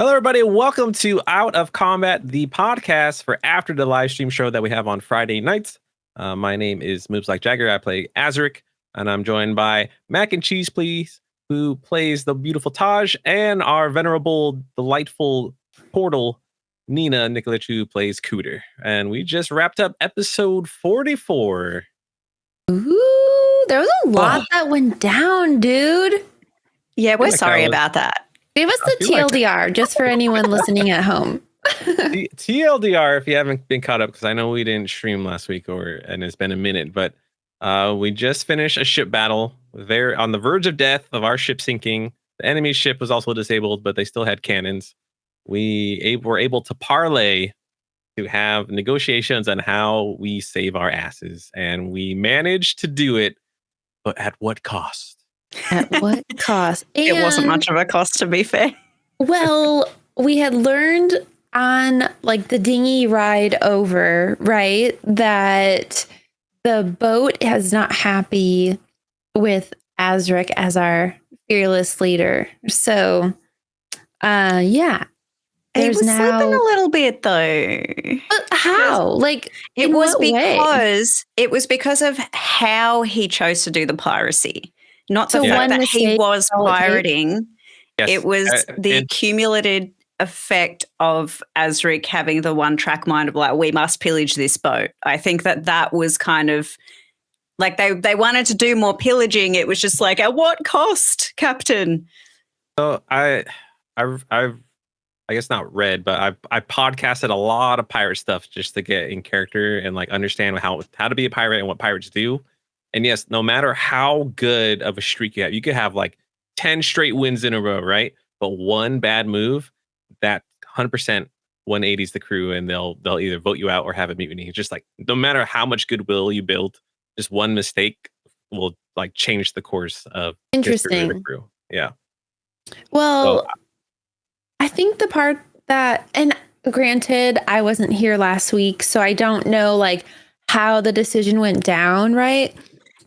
Hello, everybody. Welcome to Out of Combat, the podcast for after the live stream show that we have on Friday nights. My name is Moves Like Jagger. I play Azric, and I'm joined by Mac and Cheese, please, who plays the beautiful Taj, and our venerable, delightful portal, Nina Nikolic, who plays Cooter. And we just wrapped up episode 44. Ooh, there was a lot that went down, dude. Yeah, we're sorry about that. Give us the TLDR just for anyone listening at home. TLDR, if you haven't been caught up, because I know we didn't stream last week and it's been a minute, but we just finished a ship battle. They're on the verge of death of our ship sinking. The enemy ship was also disabled, but they still had cannons. We were able to parlay to have negotiations on how we save our asses, and we managed to do it, but at what cost? At what cost? It wasn't much of a cost, to be fair. Well, we had learned on like the dinghy ride over, right, that the boat is not happy with Azric as our fearless leader. So, yeah. It was slipping a little bit, though. But how? Like, it was because of how he chose to do the piracy. Not the fact that he was pirating. Yes. It was the cumulative effect of Azric having the one-track mind of like, we must pillage this boat. I think that was kind of like they wanted to do more pillaging. It was just like, at what cost, Captain? So I've I guess not read, but I podcasted a lot of pirate stuff just to get in character and like understand how to be a pirate and what pirates do. And yes, no matter how good of a streak you could have like 10 straight wins in a row, right? But one bad move, that 100% 180s the crew, and they'll either vote you out or have a mutiny. Just like no matter how much goodwill you build, just one mistake will like change the course of the crew. Yeah. Well, I think the part that, and granted, I wasn't here last week, so I don't know like how the decision went down, right?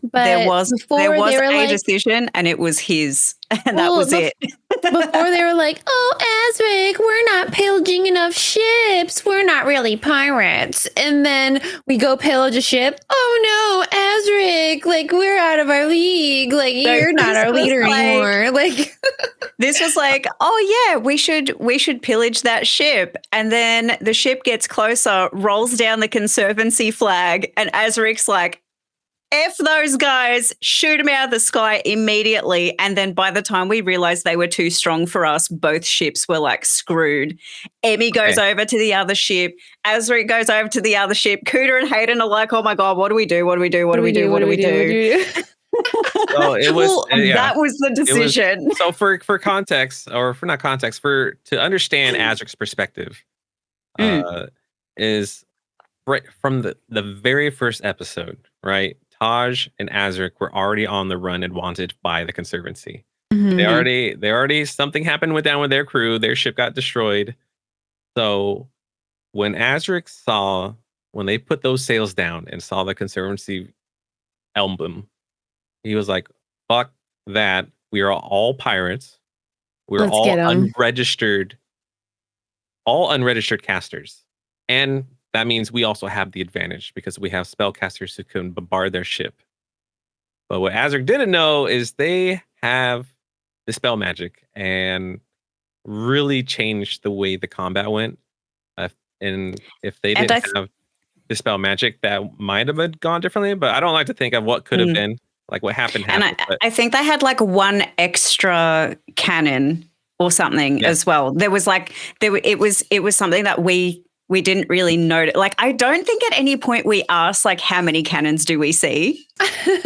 But there was a decision, and it was his, and that was it. Before they were like, "Oh, Azric, we're not pillaging enough ships. We're not really pirates." And then we go pillage a ship. Oh no, Azric, like we're out of our league. Like you're not our leader anymore. Like this was like, oh yeah, we should pillage that ship. And then the ship gets closer, rolls down the Conservancy flag, and Azric's like, F those guys, shoot them out of the sky immediately. And then by the time we realized they were too strong for us, both ships were like screwed. Emmy goes over to the other ship. Azric goes over to the other ship. Cooter and Hayden are like, oh my God, what do we do? What do we do? What do we do? What do we do? So it was, that was the decision. So for context, or for not context, to understand Azric's perspective, is right from the very first episode, right? Taj and Azric were already on the run and wanted by the Conservancy. Mm-hmm. They already something happened with their crew. Their ship got destroyed. So when Azric when they put those sails down and saw the Conservancy emblem, he was like, "Fuck that! We are all pirates. We're all unregistered casters, and." That means we also have the advantage because we have spellcasters who can bombard their ship. But what Azric didn't know is they have dispel magic and really changed the way the combat went. And if they didn't have dispel magic, that might have gone differently. But I don't like to think of what could have been, like what happened. And I think they had like one extra cannon or something as well. There was like it was something that we didn't really notice. Like, I don't think at any point we asked, like, how many cannons do we see?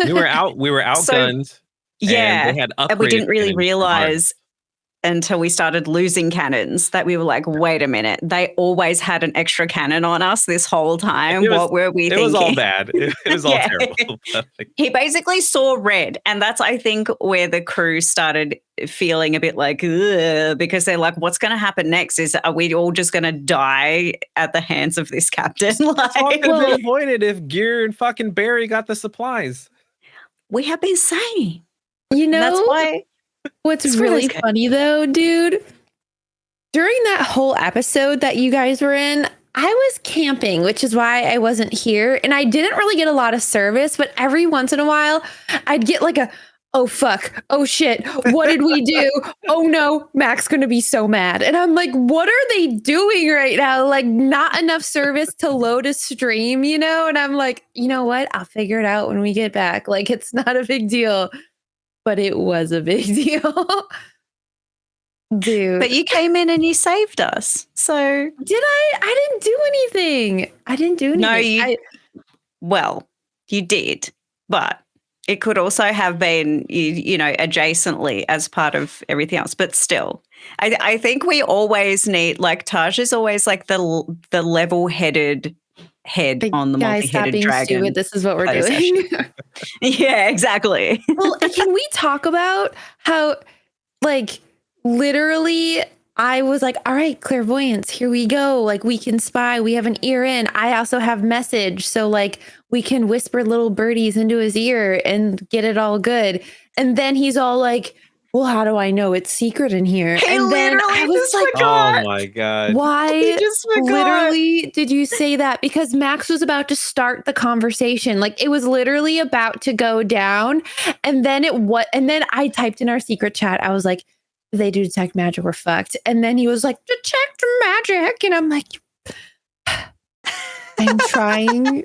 We were outgunned. So, yeah. And we didn't really realize until we started losing cannons that we were like, wait a minute, they always had an extra cannon on us this whole time. What were we thinking? It was all bad. It was all terrible. He basically saw red. And that's, I think, where the crew started feeling a bit like, ugh, because they're like, what's going to happen next? Are we all just going to die at the hands of this captain? Like, all could have been avoided if Gear and fucking Barry got the supplies. We have been saying. You know, that's why. What's really funny though, dude, during that whole episode that you guys were in, I was camping, which is why I wasn't here. And I didn't really get a lot of service, but every once in a while, I'd get like a, oh, fuck. Oh, shit. What did we do? Oh, no. Mac's going to be so mad. And I'm like, what are they doing right now? Like, not enough service to load a stream, you know? And I'm like, you know what? I'll figure it out when we get back. Like, it's not a big deal. But it was a big deal. Dude. But you came in and you saved us. So did I? I didn't do anything. I didn't do anything. No, well, you did, but it could also have been, you know, adjacently as part of everything else. But still, I think we always need, like, Taj is always like the level-headed head on the multi-headed dragon. Stupid. This is what we're doing. Yeah, exactly. Well, can we talk about how, like, literally, I was like, all right, clairvoyance, here we go. Like, we can spy. We have an ear in. I also have message. So, like, we can whisper little birdies into his ear and get it all good. And then he's all like, well, how do I know it's secret in here? He and then I was like, oh my God. Why literally did you say that? Because Max was about to start the conversation. Like, it was literally about to go down. And then and then I typed in our secret chat. I was like, if they do detect magic, we're fucked. And then he was like, detect magic. And I'm like, I'm trying.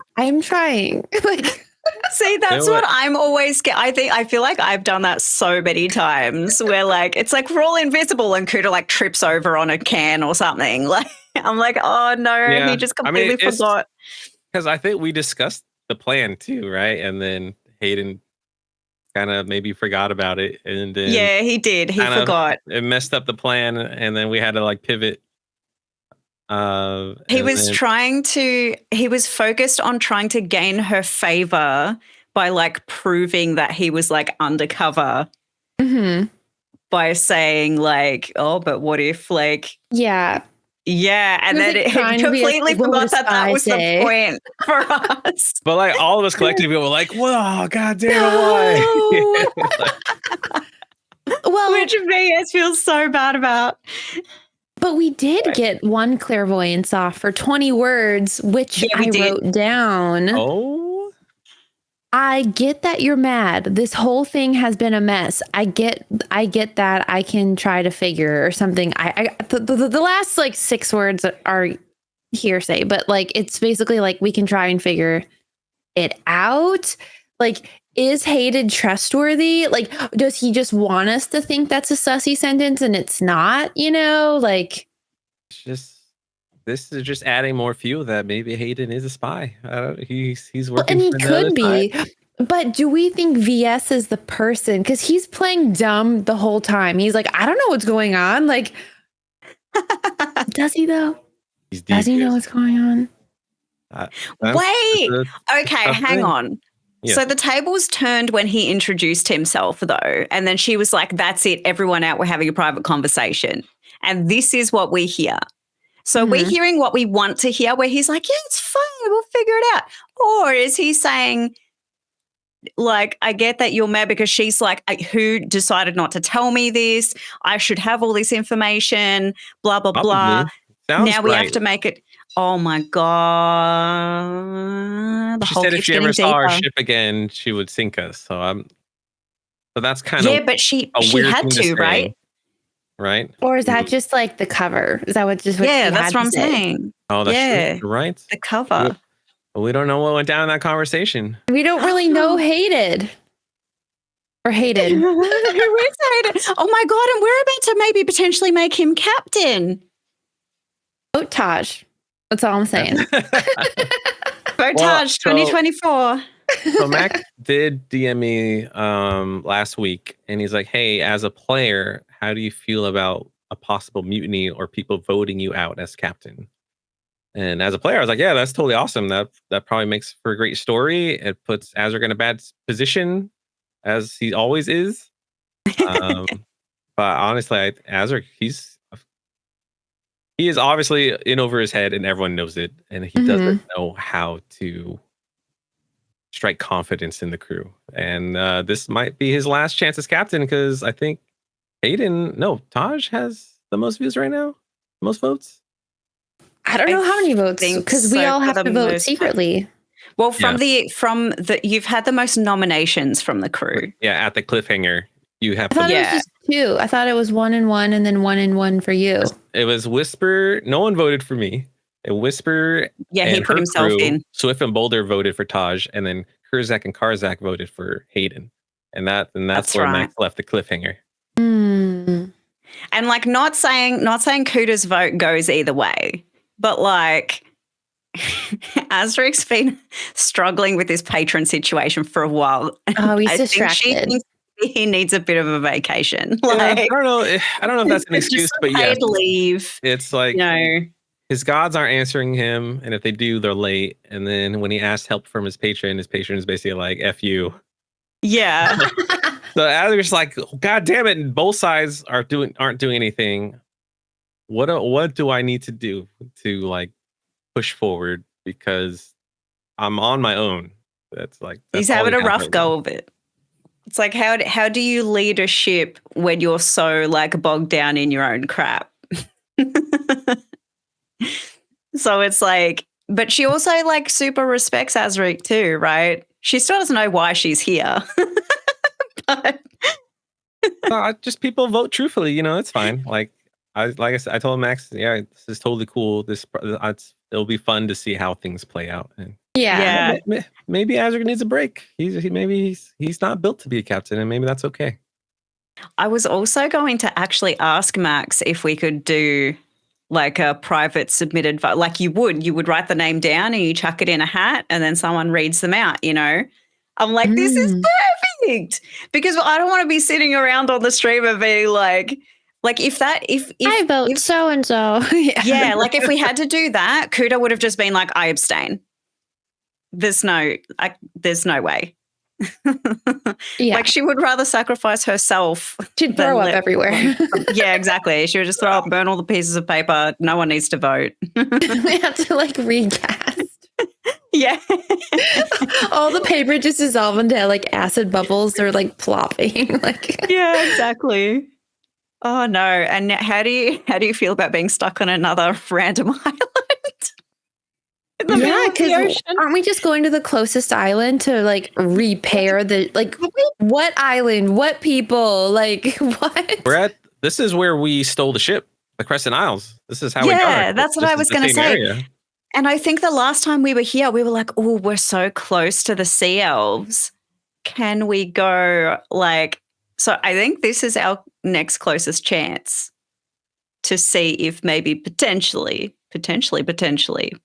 Like, see, that's what I'm always I feel like I've done that so many times where, like, it's like we're all invisible and Kuda like trips over on a can or something. Like, I'm like, oh no, he just completely forgot. Because I think we discussed the plan too, right? And then Hayden kind of maybe forgot about it, and then he did. He forgot. It messed up the plan, and then we had to like pivot. He was focused on trying to gain her favor by like proving that he was like undercover by saying like, oh, but what if like and then it completely forgot that was the point for us. But like all of us collectively were like, whoa, God damn it, why? Well, which VS feels so bad about. But we did get one clairvoyance off for 20 words, which I wrote down. Oh. I get that you're mad. This whole thing has been a mess. I get that. I can try to figure or something. The last like 6 words are hearsay, but like it's basically like we can try and figure it out. Like, is Hayden trustworthy? Like, does he just want us to think that's a sussy sentence and it's not? You know, like, this is just adding more fuel that maybe Hayden is a spy. He's working, and he could be. But do we think VS is the person? Because he's playing dumb the whole time. He's like, I don't know what's going on. Like, does he though? Does he know what's going on? Wait. Okay, hang on. Yeah. So the tables turned when he introduced himself, though, and then she was like, "That's it, everyone out. We're having a private conversation," and this is what we hear. So we're hearing what we want to hear, where he's like, "Yeah, it's fine. We'll figure it out," or is he saying, like, "I get that you're mad because she's like, who decided not to tell me this? I should have all this information. Blah blah blah." Now we have to make it. Oh my God. She said if she ever saw our ship again, she would sink us. So that's kind of but she had to, right? Right. Or is that just like the cover? Is that what that's what I'm saying. Oh, that's true. Right. The cover. We don't know what went down in that conversation. We don't really know Hayden. Or Hayden. Who is Hayden? Oh my God, and we're about to maybe potentially make him captain. Oh, Taj. That's all I'm saying. Taj 2024. So Mac did DM me last week, and he's like, "Hey, as a player, how do you feel about a possible mutiny or people voting you out as captain?" And as a player, I was like, "Yeah, that's totally awesome. That probably makes for a great story. It puts Azric in a bad position, as he always is." But honestly, Azric, he is obviously in over his head, and everyone knows it, and he doesn't know how to strike confidence in the crew. And this might be his last chance as captain, because I think Taj has the most views right now. most votes? I don't know how many votes think because we so all for have the to vote most- secretly. Well, from the you've had the most nominations from the crew. Yeah, at the cliffhanger, you have I thought to. it was just 2. I thought it was 1 and 1 and then 1 and 1 for you. It was Whisper. No one voted for me. And Whisper. Yeah, he and put her himself crew, in. Swift and Boulder voted for Taj, and then Kurzak and Karzak voted for Hayden. And that's where right. Max left the cliffhanger. Mm. And like not saying Kuda's vote goes either way, but like Azric's been struggling with this patron situation for a while. Oh, he's I think she distracted. thinks he needs a bit of a vacation. Yeah, Like, I don't know. I don't know if that's an excuse, just but yeah, paid leave. it's like You know, his gods aren't answering him, and if they do, they're late. And then when he asks help from his patron is basically like "F you." yeah. So Azric's like, "God damn it!" And both sides aren't doing anything. What do I need to do to like push forward, because I'm on my own? That's He's all having he a has rough right go now. of it. It's like how do you lead a ship when you're so like bogged down in your own crap? So it's like, but she also like super respects Azric too, right? She still doesn't know why she's here. But Just people vote truthfully, it's fine. I said, I told Max, yeah, this is totally cool. It'll be fun to see how things play out. And Yeah. maybe Azric needs a break. Maybe he's not built to be a captain, and maybe that's okay. I was also going to actually ask Max if we could do like a private submitted vote. Like you would write the name down and you chuck it in a hat and then someone reads them out, I'm like, this is perfect, because I don't want to be sitting around on the stream and being like if I vote so and so. yeah, like if we had to do that, Kuda would have just been like, I abstain. There's no way. Yeah. Like she would rather sacrifice herself. She'd throw up everywhere. Yeah, exactly. She would just throw up, burn all the pieces of paper. No one needs to vote. We have to like recast. Yeah. All the paper just dissolve into like acid bubbles. They're like plopping. Like Yeah, exactly. Oh no. And how do you feel about being stuck on another random island? In the middle of the because ocean? aren't we just going to the closest island to like repair the what island? What people? Like what? This is where we stole the ship, the Crescent Isles. This is how we got Yeah, it. that's what I was going to say. And I think the last time we were here, we were like, oh, we're so close to the sea elves. Can we go so I think this is our next closest chance to see if maybe potentially,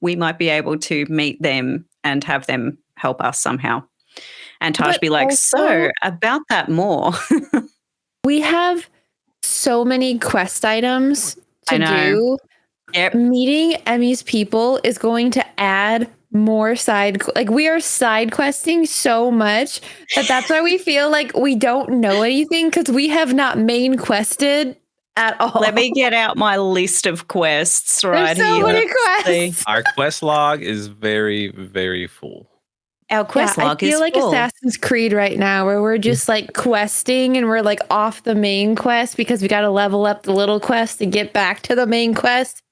we might be able to meet them and have them help us somehow. And Taj be like, so about that more. We have so many quest items to do. Yep. Meeting Emmy's people is going to add more we are side questing so much that's why we feel like we don't know anything, because we have not main quested at all. Let me get out my list of quests right There's so here. many quests. Our quest log is very, very full. Our quest log is I feel like full. Assassin's Creed right now, where we're just like questing and we're like off the main quest because we got to level up the little quest to get back to the main quest.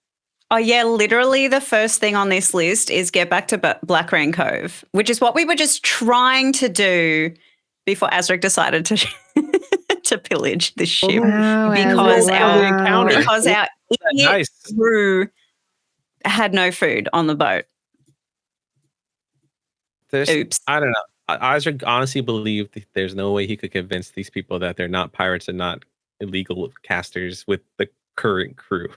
Oh, yeah, literally the first thing on this list is get back to Black Rain Cove, which is what we were just trying to do before Azric decided to to pillage the ship. Because our idiot crew had no food on the boat. Oops. I don't know. Azric honestly believed that there's no way he could convince these people that they're not pirates and not illegal casters with the current crew.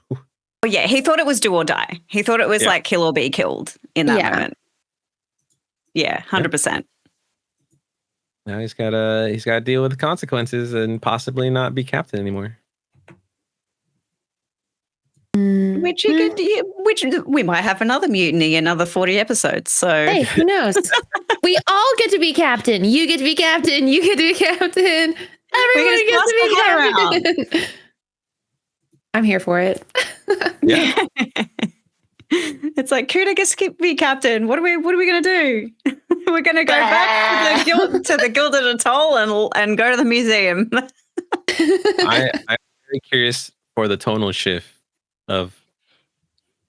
Oh, yeah, he thought it was do or die. He thought it was like kill or be killed in that moment. Yeah, 100%. Now he's got to deal with the consequences and possibly not be captain anymore. Which we might have another mutiny, another 40 episodes. So hey, who knows? We all get to be captain. You get to be captain. You get to be captain. Everybody gets to be captain. I'm here for it. Yeah. It's like Kuda gets to be captain. What are we going to do? We're going to go back to the Gilded Atoll and go to the museum. I'm very curious for the tonal shift of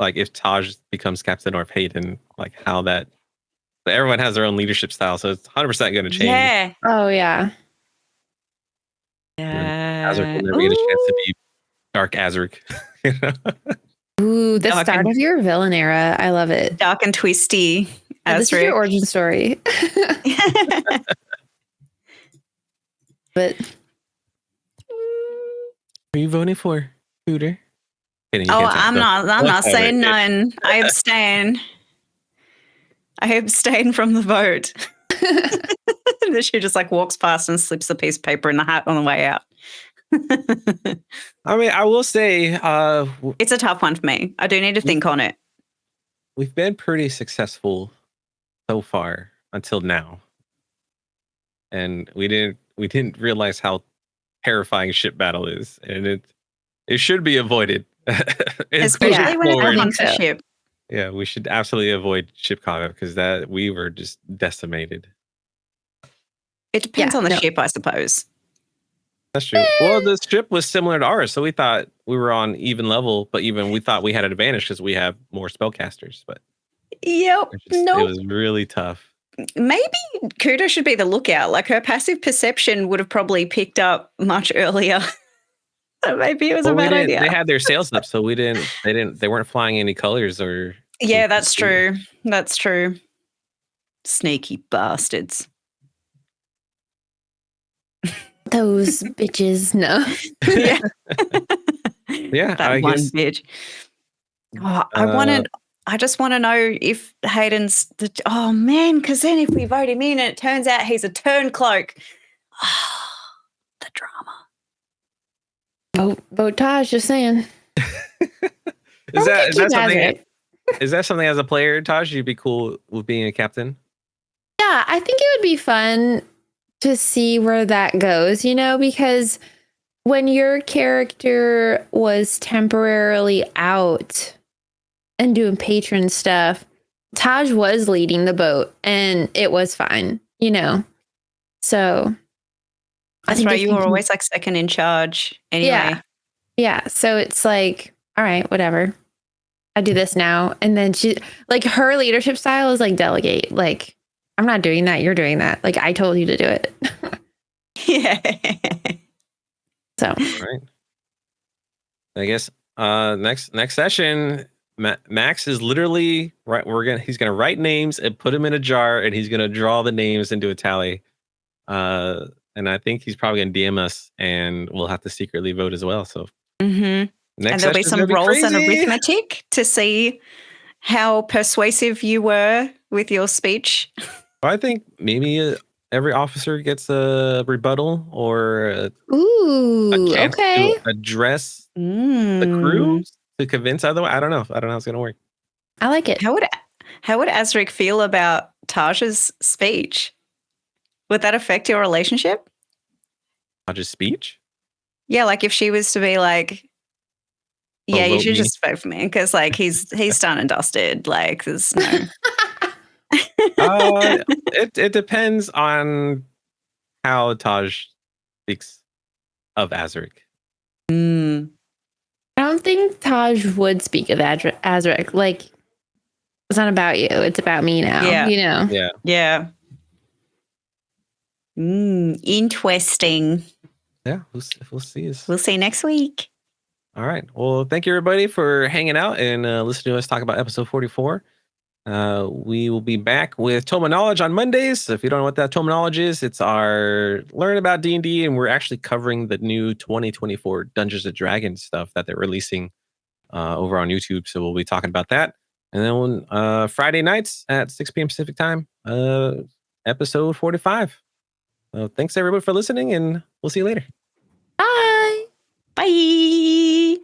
like if Taj becomes captain or if Hayden, like how that. But everyone has their own leadership style, so it's 100% going to change. Yeah. Oh yeah. Azric will Yeah. never get a chance to be Dark Azric. You know? Ooh, the Dark start and- of your villain era. I love it. Dark and twisty. This is your origin story. But Who are you voting for, Hooter? Kidding, you Oh, can't talk I'm about not. I'm not whatever. saying none. I abstain. I abstain from the vote. And then she just like walks past and slips the piece of paper in the hat on the way out. I mean, I will say, It's a tough one for me. I do need to think on it. we've been pretty successful so far until now, and we didn't realize how terrifying ship battle is, and it should be avoided. Especially when it's a forward. hunter ship. Yeah, we should absolutely avoid ship combat because that we were just decimated. It depends Yeah, on the no. ship, I suppose. That's true. Well, the ship was similar to ours, so we thought we were on even level, but even we thought we had an advantage because we have more spellcasters. But Yep. it was really tough. Maybe Kudo should be the lookout. Like her passive perception would have probably picked up much earlier. Maybe it was a bad idea. They had their sails up, so they weren't flying any colors or. Yeah, that's true. That's true. Sneaky bastards. those bitches, no. Yeah. Yeah, That I one guess. bitch. Oh, I just want to know if Hayden's oh man, because then if we vote him in and it turns out he's a turncloak. Oh, the drama. Vote Taj, just saying. Is that something? Azric. Is that something as a player, Taj? You'd be cool with being a captain? Yeah, I think it would be fun to see where that goes, because when your character was temporarily out and doing patron stuff, Taj was leading the boat and it was fine, So That's right. You were always like second in charge anyway. Yeah. So it's like, all right, whatever. I do this now. And then her leadership style is like delegate. Like, I'm not doing that. You're doing that. Like, I told you to do it. Yeah. So, Right. I guess next session, Max is literally right. He's gonna write names and put them in a jar, and he's gonna draw the names into a tally. And I think he's probably gonna DM us, and we'll have to secretly vote as well. So, And there'll be some rolls and arithmetic to see how persuasive you were with your speech. I think maybe every officer gets a rebuttal or a chance to address the crew to convince otherwise. I don't know. I don't know how it's gonna work. I like it. How would Azric feel about Taj's speech? Would that affect your relationship? Taj's speech? Yeah, like if she was to be like, yeah, you should me. just vote for me because like he's done and dusted. Like there's no. It depends on how Taj speaks of Azric. I don't think Taj would speak of Azric. Like, it's not about you. It's about me now. Yeah. Yeah. Interesting. Yeah, we'll see. We'll see next week. All right. Well, thank you everybody for hanging out and listening to us talk about episode 44. We will be back with Toma Knowledge on Mondays. So if you don't know what that Toma Knowledge is, it's our learn about D&D, and we're actually covering the new 2024 Dungeons and Dragons stuff that they're releasing over on YouTube. So we'll be talking about that. And then Friday nights at 6 p.m. Pacific time, episode 45. Thanks everybody for listening, and we'll see you later. Bye. Bye.